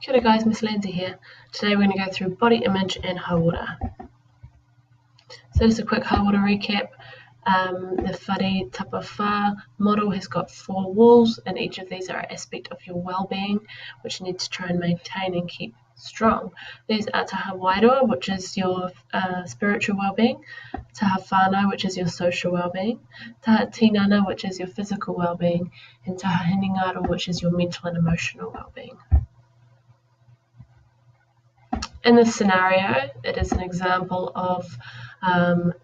Kia ora guys, Miss Lindsay here. Today we're going to go through body image and Hauora. So just a quick Hauora recap. The whare tapa whā model has got 4 walls, and each of these are an aspect of your well-being, which you need to try and maintain and keep strong. These are taha wairua, which is your spiritual well-being, taha whānau, which is your social well-being, taha tinana, which is your physical well-being, and taha hinengaro, which is your mental and emotional well-being. In this scenario, it is an example of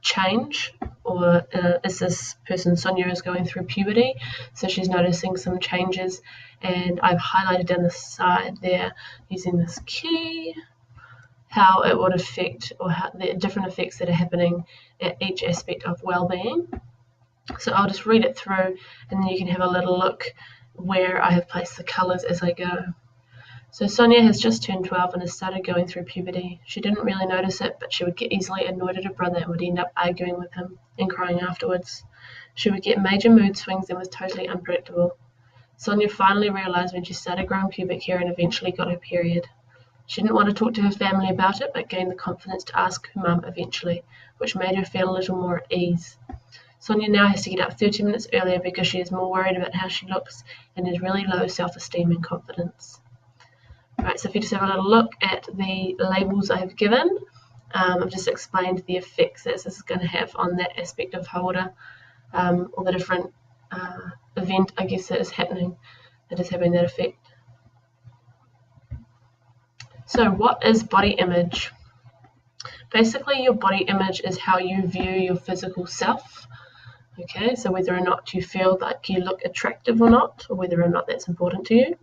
change, or as this person, Sonia, is going through puberty, so she's noticing some changes, and I've highlighted down the side there using this key how it would affect, or how the different effects that are happening at each aspect of well-being. So I'll just read it through, and then you can have a little look where I have placed the colours as I go. So Sonia has just turned 12 and has started going through puberty. She didn't really notice it, but she would get easily annoyed at her brother and would end up arguing with him and crying afterwards. She would get major mood swings and was totally unpredictable. Sonia finally realised when she started growing pubic hair and eventually got her period. She didn't want to talk to her family about it, but gained the confidence to ask her mum eventually, which made her feel a little more at ease. Sonia now has to get up 30 minutes earlier because she is more worried about how she looks and has really low self-esteem and confidence. Right, so if you just have a little look at the labels I have given, I've just explained the effects that this is going to have on that aspect of Hauora, or the different event, I guess, that is happening, that is having that effect. So what is body image? Basically, your body image is how you view your physical self. Okay, so whether or not you feel like you look attractive or not, or whether or not that's important to you.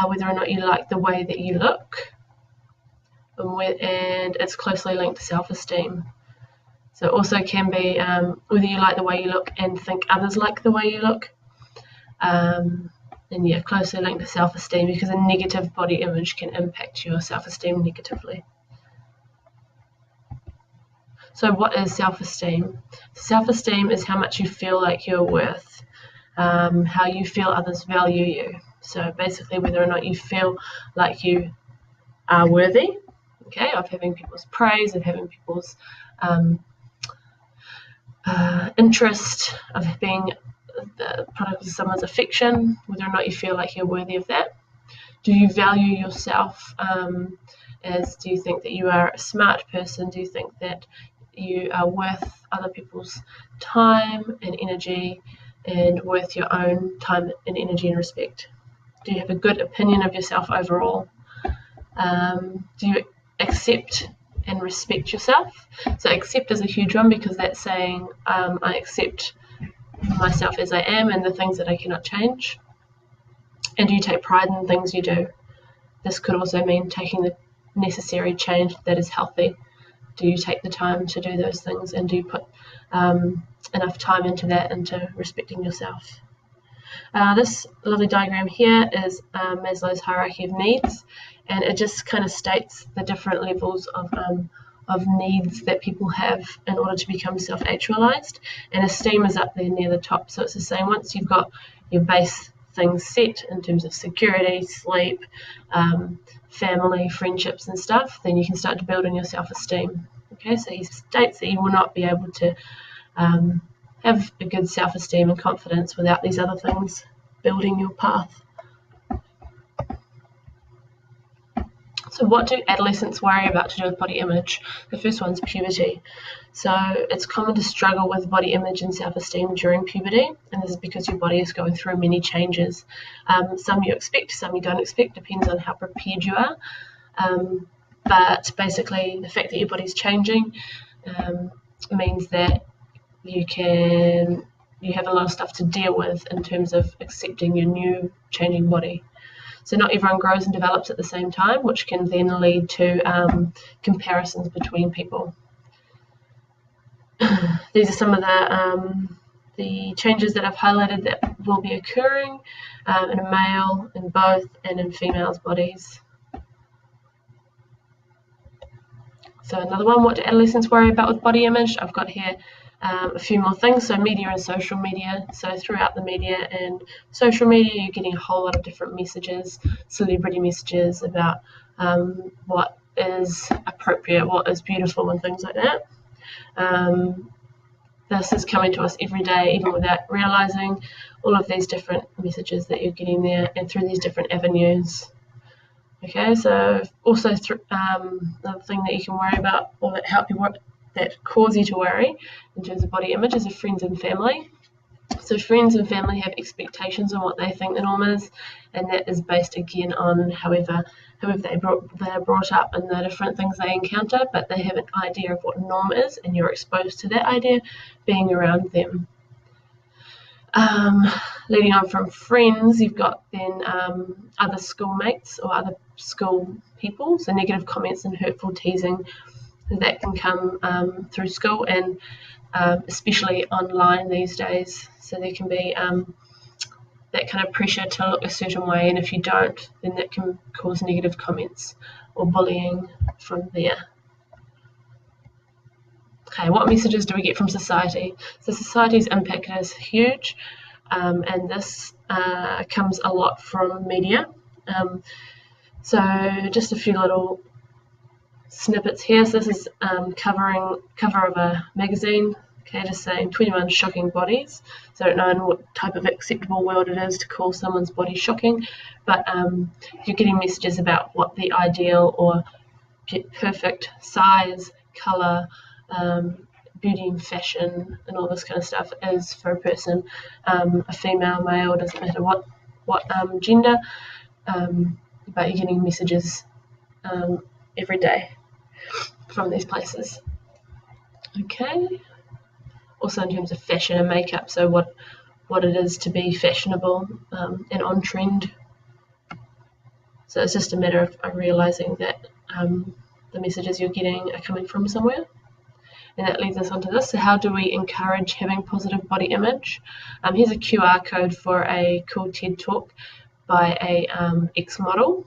Whether or not you like the way that you look, and it's closely linked to self-esteem. So it also can be whether you like the way you look and think others like the way you look, and yeah, closely linked to self-esteem, because a negative body image can impact your self-esteem negatively. So what is self-esteem? Self-esteem is how much you feel like you're worth, how you feel others value you. So basically whether or not you feel like you are worthy, okay, of having people's praise, of having people's interest, of being the product of someone's affection, whether or not you feel like you're worthy of that. Do you value yourself do you think that you are a smart person? Do you think that you are worth other people's time and energy, and worth your own time and energy and respect? Do you have a good opinion of yourself overall? Do you accept and respect yourself? So accept is a huge one, because that's saying I accept myself as I am and the things that I cannot change. And do you take pride in the things you do? This could also mean taking the necessary change that is healthy. Do you take the time to do those things, and do you put enough time into that, into respecting yourself? This lovely diagram here is Maslow's hierarchy of needs, and it just kind of states the different levels of needs that people have in order to become self-actualized, and esteem is up there near the top. So it's the same. Once you've got your base things set in terms of security, sleep, family, friendships and stuff, then you can start to build on your self-esteem. Okay, so he states that you will not be able to have a good self-esteem and confidence without these other things building your path. So what do adolescents worry about to do with body image? The first one's puberty. So it's common to struggle with body image and self-esteem during puberty, and this is because your body is going through many changes. Some you expect, some you don't expect, depends on how prepared you are. But basically the fact that your body's changing means that you have a lot of stuff to deal with in terms of accepting your new changing body. So not everyone grows and develops at the same time, which can then lead to comparisons between people. These are some of the changes that I've highlighted that will be occurring in a male, in both, and in females' bodies. So another one, what do adolescents worry about with body image? I've got here A few more things, so media and social media. So throughout the media and social media, you're getting a whole lot of different messages, celebrity messages about what is appropriate, what is beautiful, and things like that. This is coming to us every day, even without realizing all of these different messages that you're getting there and through these different avenues. Okay, so also another thing that you can worry about, or that help you work, that cause you to worry in terms of body image, is your friends and family. So friends and family have expectations on what they think the norm is, and that is based again on however they are brought up and the different things they encounter, but they have an idea of what norm is, and you're exposed to that idea being around them. Leading on from friends, you've got then other schoolmates or other school people, so negative comments and hurtful teasing that can come through school, and especially online these days. So there can be that kind of pressure to look a certain way, and if you don't, then that can cause negative comments or bullying from there. Okay, what messages do we get from society? So society's impact is huge, and this comes a lot from media. So just a few little snippets here. So this is cover of a magazine. Okay, just saying 21 shocking bodies. So I don't know what type of acceptable word it is to call someone's body shocking, but you're getting messages about what the ideal or perfect size, colour, beauty and fashion and all this kind of stuff is for a person, a female, male, doesn't matter what gender, but you're getting messages every day from these places. Okay. Also in terms of fashion and makeup, so what it is to be fashionable and on trend. So it's just a matter of realising that the messages you're getting are coming from somewhere. And that leads us onto this. So how do we encourage having positive body image? Here's a QR code for a cool TED talk by a ex-model,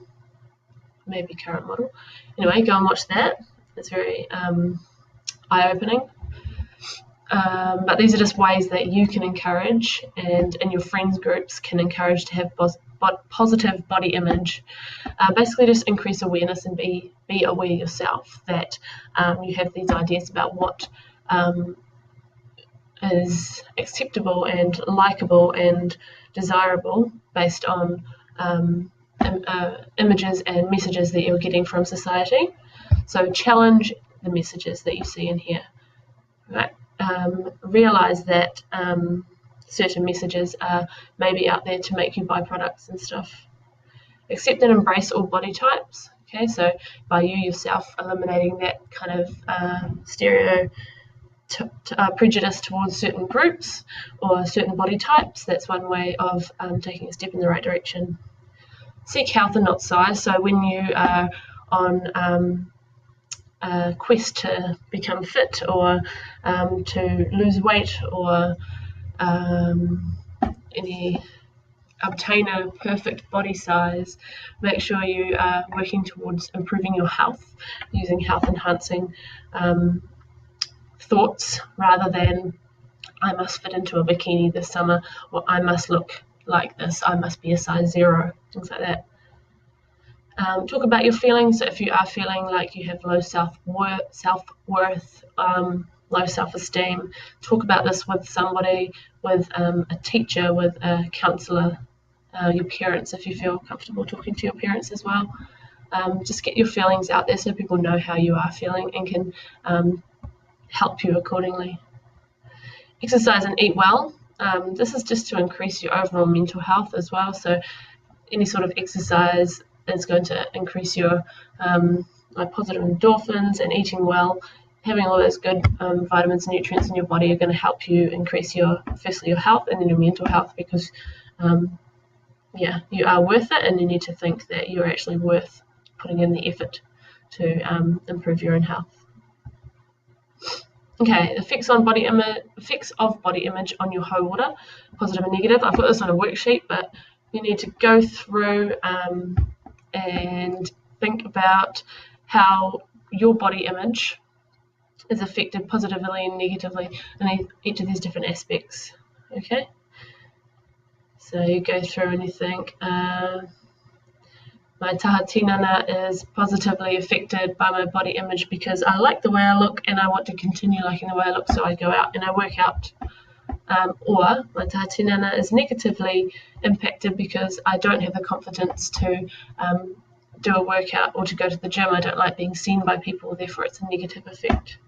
maybe current model. Anyway, go and watch that. It's very eye-opening. But these are just ways that you can encourage, and in your friends groups can encourage to have positive body image. Basically just increase awareness and be aware yourself that you have these ideas about what is acceptable and likable and desirable based on images and messages that you're getting from society. So challenge the messages that you see in here. Right? Realize that certain messages are maybe out there to make you buy products and stuff. Accept and embrace all body types. Okay, so by you yourself eliminating that kind of prejudice towards certain groups or certain body types, that's one way of taking a step in the right direction. Seek health and not size. So when you are on a quest to become fit or to lose weight or obtain a perfect body size, make sure you are working towards improving your health using health enhancing thoughts rather than I must fit into a bikini this summer, or I must look like this, I must be a size 0, things like that. Talk about your feelings. So if you are feeling like you have low self-worth, low self-esteem, talk about this with somebody, with a teacher, with a counsellor, your parents, if you feel comfortable talking to your parents as well. Just get your feelings out there so people know how you are feeling and can help you accordingly. Exercise and eat well. This is just to increase your overall mental health as well. So any sort of exercise is going to increase your positive endorphins, and eating well, having all those good vitamins and nutrients in your body are going to help you increase firstly your health and then your mental health, because you are worth it, and you need to think that you're actually worth putting in the effort to improve your own health. Okay, effects of body image on your Hauora, positive and negative. I've got this on a worksheet, but you need to go through and think about how your body image is affected positively and negatively in each of these different aspects. Okay, so you go through and you think, my taha tinana is positively affected by my body image because I like the way I look and I want to continue liking the way I look, so I go out and I work out. Or my taha tinana is negatively impacted because I don't have the confidence to do a workout or to go to the gym. I don't like being seen by people, therefore it's a negative effect.